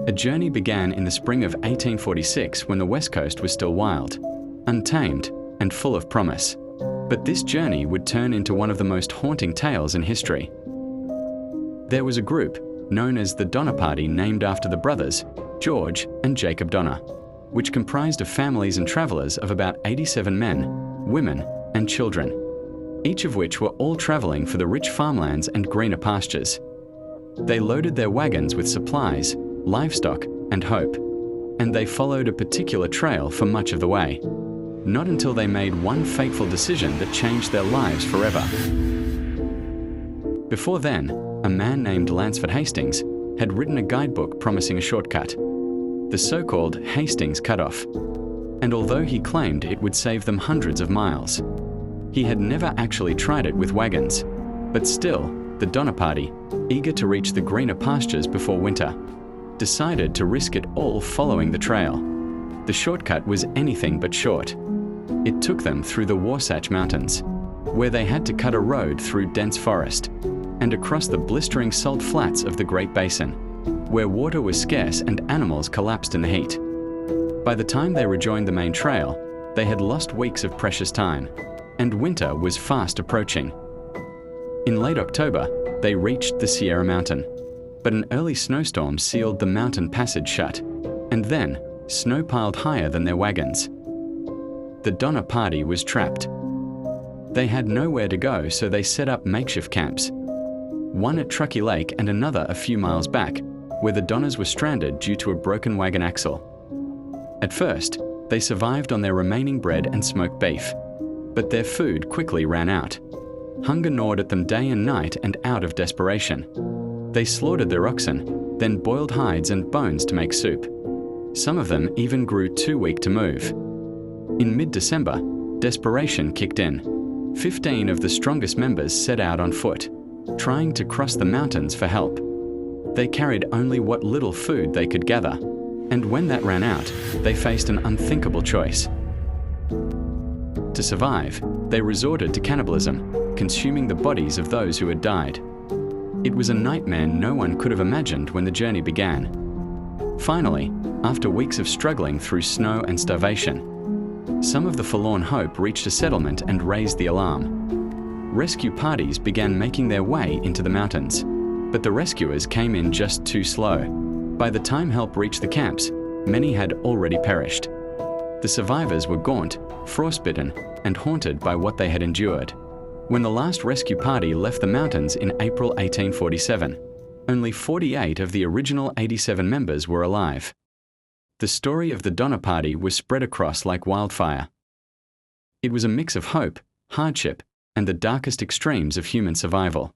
A journey began in the spring of 1846 when the West Coast was still wild, untamed, and full of promise. But this journey would turn into one of the most haunting tales in history. There was a group known as the Donner Party, named after the brothers George and Jacob Donner, which comprised of families and travelers of about 87 men, women, and children, each of which were all traveling for the rich farmlands and greener pastures. They loaded their wagons with supplies, livestock, and hope, and they followed a particular trail for much of the way, not until they made one fateful decision that changed their lives forever. Before then, a man named Lansford Hastings had written a guidebook promising a shortcut, the so-called Hastings Cutoff, and although he claimed it would save them hundreds of miles, he had never actually tried it with wagons. But still, the Donner Party, eager to reach the greener pastures before winter, decided to risk it all following the trail. The shortcut was anything but short. It took them through the Wasatch Mountains, where they had to cut a road through dense forest, and across the blistering salt flats of the Great Basin, where water was scarce and animals collapsed in the heat. By the time they rejoined the main trail, they had lost weeks of precious time, and winter was fast approaching. In late October, they reached the Sierra Mountain, but an early snowstorm sealed the mountain passage shut, and then snow piled higher than their wagons. The Donner Party was trapped. They had nowhere to go, so they set up makeshift camps, one at Truckee Lake and another a few miles back, where the Donners were stranded due to a broken wagon axle. At first, they survived on their remaining bread and smoked beef, but their food quickly ran out. Hunger gnawed at them day and night, and out of desperation, they slaughtered their oxen, then boiled hides and bones to make soup. Some of them even grew too weak to move. In mid-December, desperation kicked in. 15 of the strongest members set out on foot, trying to cross the mountains for help. They carried only what little food they could gather, and when that ran out, they faced an unthinkable choice. To survive, they resorted to cannibalism, consuming the bodies of those who had died. It was a nightmare no one could have imagined when the journey began. Finally, after weeks of struggling through snow and starvation, some of the forlorn hope reached a settlement and raised the alarm. Rescue parties began making their way into the mountains, but the rescuers came in just too slow. By the time help reached the camps, many had already perished. The survivors were gaunt, frostbitten, and haunted by what they had endured. When the last rescue party left the mountains in April 1847, only 48 of the original 87 members were alive. The story of the Donner Party was spread across like wildfire. It was a mix of hope, hardship, and the darkest extremes of human survival.